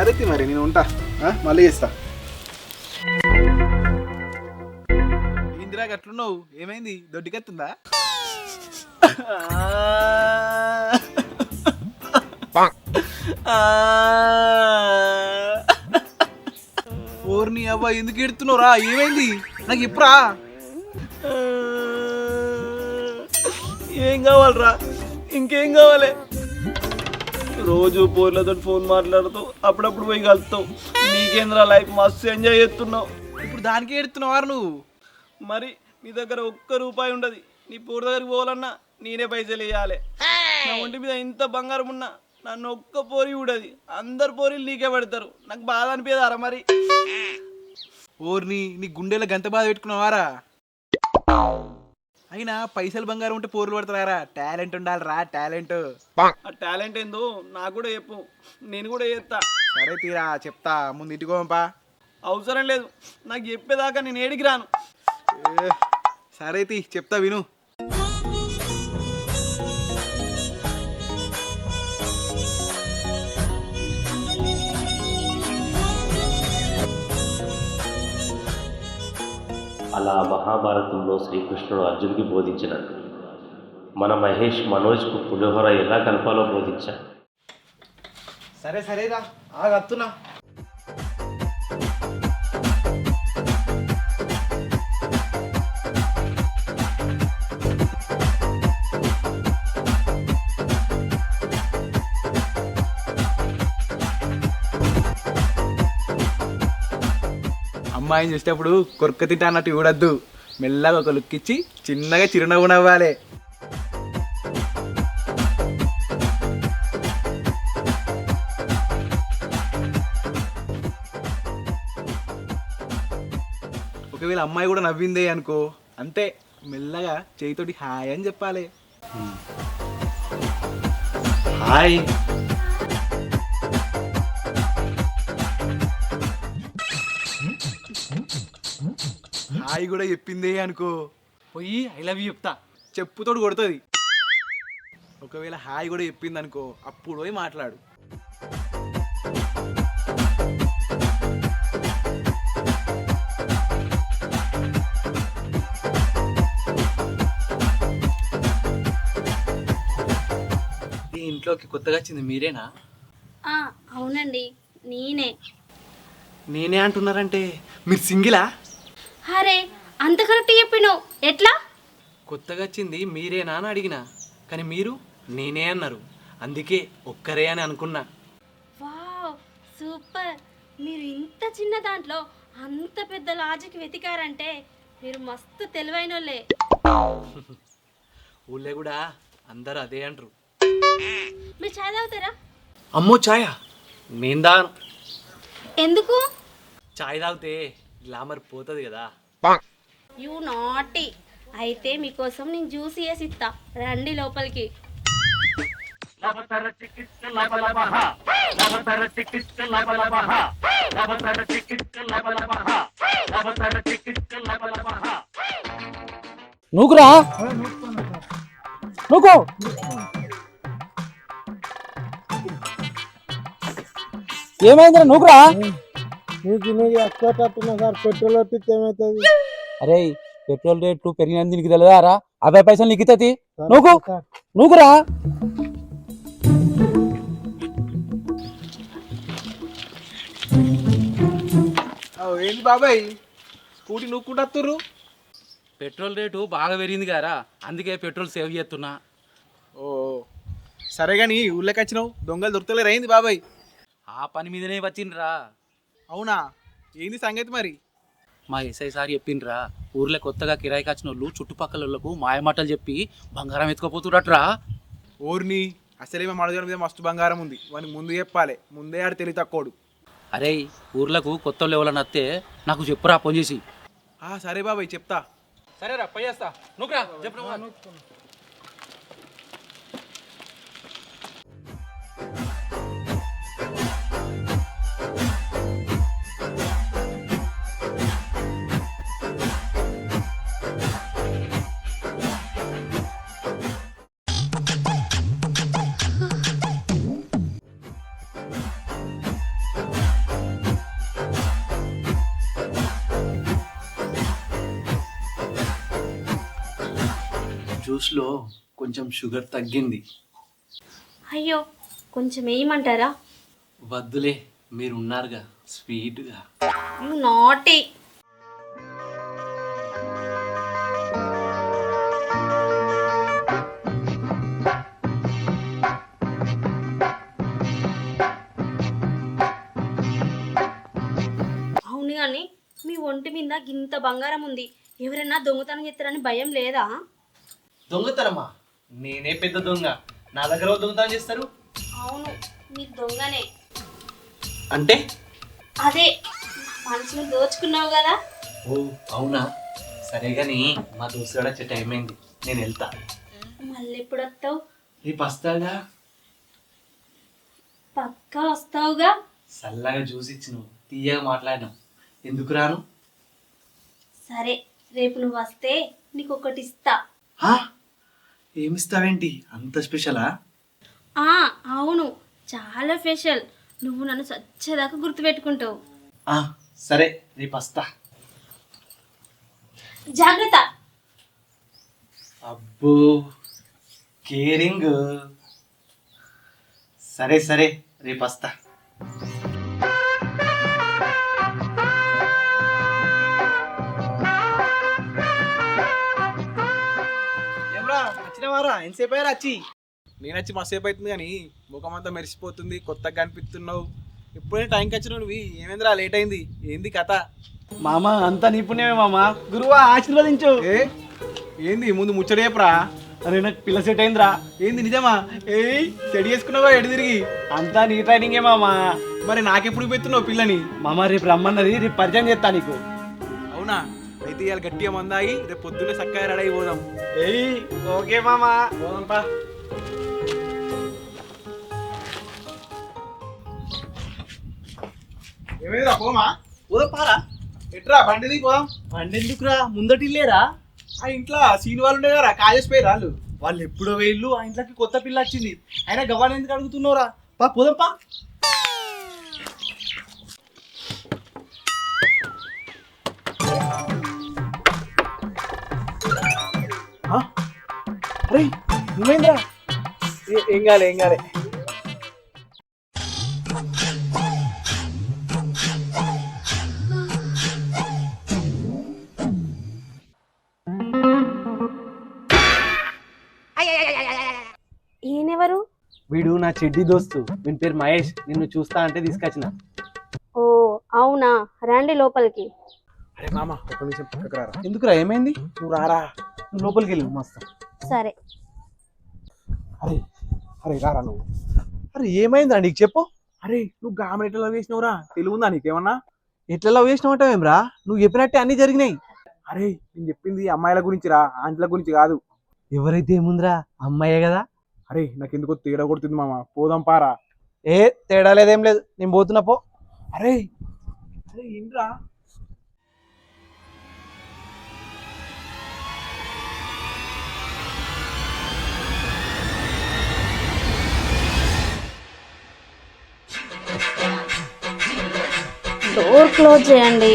సరే మరి నేను ఉంటా, మళ్ళీ చేస్తా. ఇందిరా గట్లున్నావు, ఏమైంది? దొడ్డికెత్తుందా? ఓర్ని అవ్వ, ఎందుకు ఎడుతున్నావురా? ఏమైంది? నాకు ఇప్పుడా ఏం కావాలరా? ఇంకేం కావాలి? రోజు పోర్లతో ఫోన్ మాట్లాడుతావు, అప్పుడప్పుడు పోయి కలుస్తావు. నీకేంద్రా లైఫ్ మస్తు ఎంజాయ్ చేస్తున్నావు. ఇప్పుడు దానికే ఎడుతున్నావారు నువ్వు? మరి నీ దగ్గర ఒక్క రూపాయి ఉండదు. నీ పోరు దగ్గరికి పోవాలన్నా నేనే పైసలు వేయాలి. నా ఒంటి మీద ఇంత బంగారం ఉన్నా నన్ను ఒక్క పోరి ఉండదు. అందరు పోరీలు నీకే పెడతారు. నాకు బాధ అనిపించదారా మరి? ఓర్ని, నీ గుండెలో గంత బాధ పెట్టుకున్నావారా? అయినా పైసలు బంగారం ఉంటే పోర్లు పడతారా? టాలెంట్ ఉండాలిరా, టాలెంట్. ఆ టాలెంట్ ఏందో నాకు కూడా చెప్పు, నేను కూడా చేస్తా. సరే తీరా, చెప్తా. ముందు ఇంటికి పోంపా. అవసరం లేదు, నాకు చెప్పేదాకా నేను ఏడికి రాను. సరే తీ, చెప్తా విను. అలా మహాభారతంలో శ్రీకృష్ణుడు అర్జునుడికి బోధించినట్టు మన మహేష్ మనోజ్కు పులిహోర ఎలా కలపాలో బోధించాడు. సరే సరేరా, ఆగత్తున్నా. అమ్మాయిని చూసేటప్పుడు కొరక తింటా అన్నట్టు చూడద్దు. మెల్లగా ఒక లుక్ ఇచ్చి చిన్నగా చిరునవ్వు నవ్వాలి. ఒకవేళ అమ్మాయి కూడా నవ్విందే అనుకో, అంతే, మెల్లగా చేయితోటి హాయ్ అని చెప్పాలి. హాయ్. హాయ్ కూడా చెప్పిందే అనుకో, పోయి ఐ లవ్ యూ చెప్తా. చెప్పుతోడు కొడుతుంది. ఒకవేళ హాయ్ కూడా చెప్పింది అనుకో, అప్పుడు పోయి మాట్లాడు. ఈ ఇంట్లోకి కొత్తగా వచ్చింది మీరేనా? అవునండి, నేనే. నేనే అంటున్నారంటే మీరు సింగిలా? అరే, అంత కరెక్ట్ చెప్పినావు. ఎట్లా? కొత్తగా వచ్చింది మీరేనా అని అడిగినా, కానీ మీరు నేనే అన్నారు. అందుకే ఒక్కరే అని అనుకున్నా. Wow, super. మీరు ఇంత చిన్న దాంట్లో అంత పెద్ద లాజిక్ వెతికారంటే మీరు మస్తు తెలివైనోళ్ళే. ఊళ్ళో కూడా అందరూ అదే అంటారు. మీరు చాయ్ తాగుతారా? అమ్మో ఛాయా? నేను తాగను. ఎందుకు? ఛాయ్ తాగితే గ్లామర్ పోతుంది కదా. You naughty. అయితే మీకోసం నేను జ్యూస్ వేసి ఇస్తా, రండి లోపలికి. నూకురా, నూకు. ఏమైందిరా? నూకురా. అరే, పెట్రోల్ రేట్లు పెరిగినందుకు నీకు తెలియదారా? 50 పైసలు నీకు ఇస్తుంది. నూకు, నూకురా. ఏంటి బాబాయ్, స్కూటీ నూక్కుంటుర్రు? పెట్రోల్ రేటు బాగా పెరిగింది కదా, అందుకే పెట్రోల్ సేవ్ చేస్తున్నా. ఓ సరే కానీ, ఊళ్ళోకి వచ్చినావు, దొంగలు దొరకలేరు అయింది బాబాయ్? ఆ పని మీదనే వచ్చిండ్రా. అవునా? ఏంది సంగతి మరి? మా ఎస్ఐ సార్ చెప్పిండ్రా, ఊర్లో కొత్తగా కిరాయికి వచ్చిన వాళ్ళు చుట్టుపక్కల వాళ్ళకు మాయమాటలు చెప్పి బంగారం ఎత్తుకపోతురట్రా. ఓర్ని, అసలే మా మడజల మీద మస్తు బంగారం ఉంది, వానికి ముందు చెప్పాలి. ముందే ఆడు తెలివి తక్కువడు. అరే, ఊర్లకు కొత్త వాళ్ళు ఎవరన్నా వస్తే నాకు చెప్పురా ఫోన్ చేసి. సరే బాబాయ్, చెప్తా. సరేరా, పై చేస్తా. నువ్వురా, చెప్పు. జ్యూస్లో కొంచెం షుగర్ తగ్గింది. అయ్యో కొంచెం వేయమంటారా? వద్దులే, మీరు ఉన్నారుగా స్వీట్గా. యు నాటి. అవును కానీ మీ ఒంటి మీద గింత బంగారం ఉంది, ఎవరైనా దొంగతనం చేస్తారని భయం లేదా? దొంగతనమా? నేనే పెద్ద దొంగ, నా దగ్గర ఎవరు దొంగతనం చేస్తారు? అవును మీరు దొంగనే. అంటే? అదే మనసును దోచుకున్నావు కదా. ఓ అవునా, సరే కానీ మా దోస్తుగాడు వచ్చే టైం అయింది, నేను వెళ్తా. మళ్ళీ ఎప్పుడు వస్తావు? రేపు వస్తాగా. పక్కా వస్తావుగా. చల్లగా జ్యూస్ ఇచ్చిన, తీయగా మాట్లాడినాం, ఎందుకు రాను? సరే రేపు నువ్వు వస్తే నీకు ఒకటి ఇస్తా. ఏమిస్తావేంటి, అంత స్పెషలా? అవును చాలా స్పెషల్, నువ్వు నన్ను సచ్చేదాకా గుర్తుపెట్టుకుంటావు. సరే రేపు వస్తా. జాగ్రత్త. అబ్బో కేరింగ్. సరే సరే రేపు వస్తా. ఏమరా వచ్చినవారా? ఎంతసేపు అయ్యారా వచ్చి? నేను వచ్చి మస్తేపు అవుతుంది కానీ ముఖం అంతా మెరిసిపోతుంది, కొత్తగా కనిపిస్తున్నావు. ఎప్పుడైనా టైంకి వచ్చినావు నువ్వు, ఏమైందిరా లేట్ అయింది, ఏంది కథ? మామ అంతా నీ పుణ్యమే మామ. గురువా ఆశీర్వదించు. ఏంది ముందు ముచ్చటేపురా. అరే నాకు పిల్ల సెట్ అయిందిరా. ఏంది నిజమా? చెడి చేసుకున్నావా ఎడు తిరిగి? అంతా నీ ట్రైనింగే మామ. మరి నాకెప్పుడు పెడుతున్నావు పిల్లని? మామ రేపు రమ్మన్నది, రేపు పరిచయం చేస్తా నీకు. అవునా? అయితే ఇవాళ గట్టిగా మందాయి రేపు పొద్దున్నే చక్కగా రెడీ పోదాం. ఓకే మామ. పోదాంపా. ఏమైందా పోమా? పోదా పారా. ఎట్రా బండిది పోదాం. బండి ఎందుకురా, ముందటి లేరా? ఆ ఇంట్లో సీన్ వాళ్ళు ఉండే కదా, కాజేసిపోయి రాళ్ళు. వాళ్ళు ఎప్పుడో వేళ్ళు, ఆ ఇంట్లోకి కొత్త పిల్ల వచ్చింది. అయినా గవ్వాని ఎందుకు అడుగుతున్నావురా? పా పోదాం పా. అరే నువ్వేంద్రా? ఏం కాలే ఏం కాలే. ఈయనెవరు? వీడు నా చెడ్డి దోస్తు, వీని పేరు మహేష్. నిన్ను చూస్తా అంటే తీసుకొచ్చిన. ఓ అవునా, రండి లోపలికి. అరే మామ ఒక నిమిషం పక్కకు రారా. ఎందుకురా, ఏమైంది? నువ్వు రారా. నువ్వు లోపలికి వెళ్ళి మస్తు. సరే. అరే అరే రారా నువ్వు. అరే ఏమైందిరా నీకు చెప్పు. అరే నువ్వు గామె ఎట్లా లవ్ చేసినవురా? తెలుగుందా నీకేమన్నా? ఎట్లా లవ్ చేసినావంటావేమ్రా? నువ్వు చెప్పినట్టే అన్ని జరిగినాయి. అరే నేను చెప్పింది అమ్మాయిల గురించి రా, ఆంటీల గురించి కాదు. ఎవరైతే ఏముందిరా, అమ్మాయే కదా. అరే నాకెందుకో తేడా కొడుతుంది మామ, పోదాం పారా. ఏ తేడా లేదేం లేదు, నేను పోతున్నా పో. అరే అరే ఏంట్రా? డోర్ క్లోజ్ చేయండి.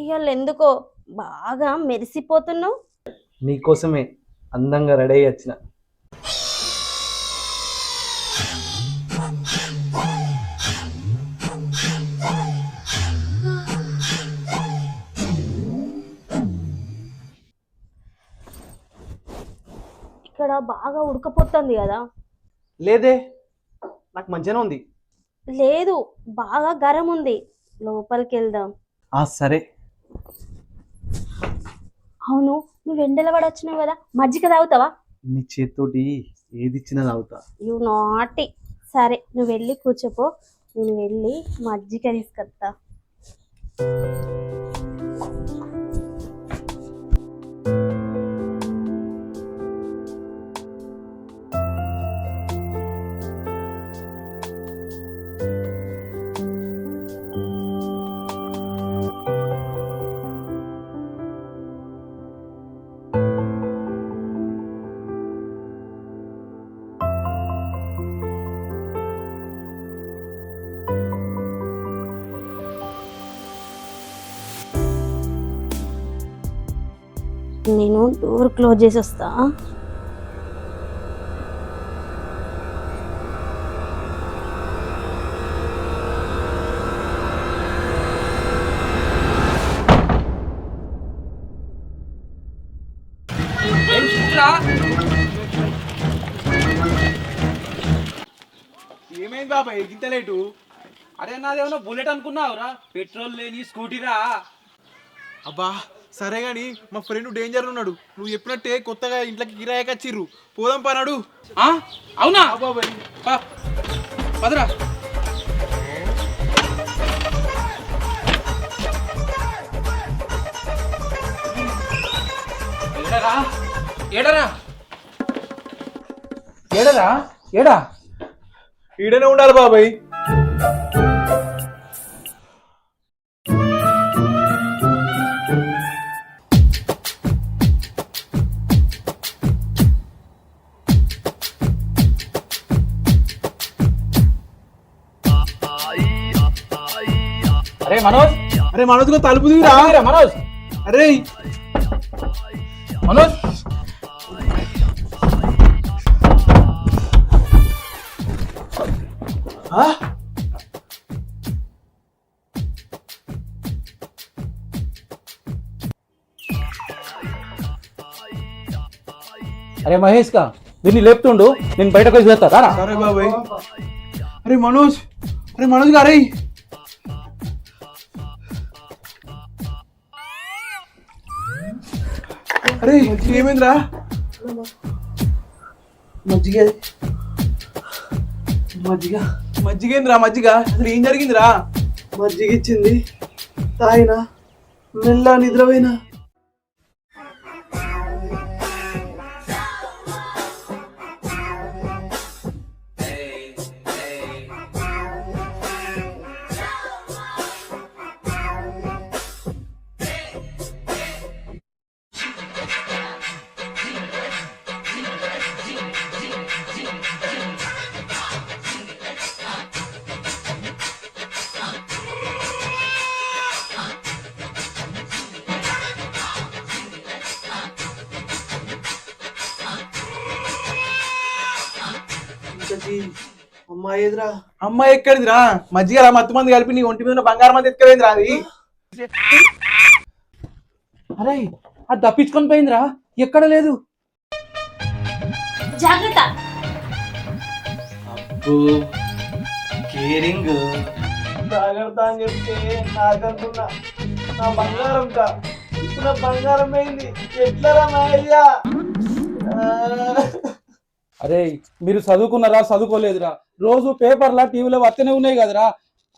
ఇవాళ ఎందుకో బాగా మెరిసిపోతున్నావు. నీకోసమే అందంగా రెడీ అయ్యి వచ్చిన. ఇక్కడ బాగా ఉడకపోతుంది కదా. లేదే, నాకు మంచిగానే ఉంది. లేదు బాగా గరం ఉంది, లోపలికి వెళ్దాం. సరే. అవును నువ్వు ఎండల పడి వచ్చినావు కదా, మజ్జిగ తాగుతావా? నీ చేత్తోటి ఏది ఇచ్చినా తాగుతా. యు నాటి. సరే నువ్వు వెళ్ళి కూర్చోపో, నేను వెళ్ళి మజ్జిగ తీసుకొస్తా. నేను డోర్ క్లోజ్ చేసి వస్తా. ఏమైంది బాబాయ్ ఇంత లేటు? అరే నాదేమన్నా బుల్లెట్ అనుకున్నావురా, పెట్రోల్ లేని స్కూటీరా. అబ్బా సరే గాని మా ఫ్రెండ్ డేంజర్ ఉన్నాడు, నువ్వు చెప్పినట్టే కొత్తగా ఇంట్లోకి కిరాయికి వచ్చిర్రు, పోదాం పనాడు. అవునా బాబాయ్ పదరా. ఏడరా ఏడరా ఏడరా ఏడా? ఈడనే ఉండాలి బాబాయ్. అరే మనోజ్, అరే మనోజ్ గా తలుపు దిగురా మనోజ్, అరే మనోజ్. అరే మహేష్ కా దీన్ని లేపుతుండు, నేను బయటకు వచ్చి వెళ్తా రా. సరే బాబాయ్. అరే మనోజ్, అరే మనోజ్ గారే అరే ఏమైందిరా? మజ్జిగ మజ్జిగ మజ్జిగేంద్రా మజ్జిగ? అసలు ఏం జరిగిందిరా? మజ్జిగ ఇచ్చింది, తాగినా, మెల్ల నిద్రపోయినా. అమ్మాయి ఎదురా? అమ్మాయి ఎక్కడిదిరా? మజ్జిగ మత్తు మంది కలిపి నీ ఒంటి మీద ఉన్న బంగారం మంది ఎత్తుకపోయిందిరా అది. అరే అది తప్పించుకొని పోయిందిరా, ఎక్కడ లేదు. జాగ్రత్త. కేరింగ్ జాగ్రత్త అని చెప్తే నాకనుకున్నా నా బంగారం కా, ఇప్పుడు నా బంగారం అయింది. ఎట్లరా మాయ్యా? అరే మీరు చదువుకున్నారా చదువుకోలేదురా? రోజు పేపర్లా టీవీలో వస్తూనే ఉన్నాయి కదరా,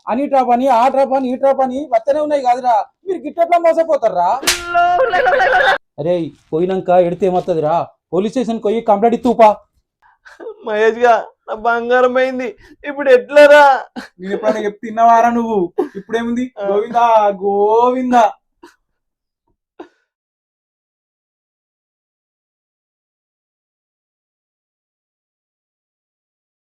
అని ట్రాప్ అని ఆ ట్రాప్ అని ఈ ట్రాప్ అని వస్తూనే ఉన్నాయి కదరా, మీరు గిట్టట్లా మోసపోతారా? అరే పోయినాక ఎడితే ఏమవుతుందిరా, పోలీస్ స్టేషన్ పోయి కంప్లైంట్ ఇస్తూపా. మహేష్ గా నా బంగారం అయింది, ఇప్పుడు ఎట్లరా? నేను ఎప్పుడైనా చెప్తే తిన్నవారా నువ్వు? ఇప్పుడేముంది? గోవిందా గోవిందా.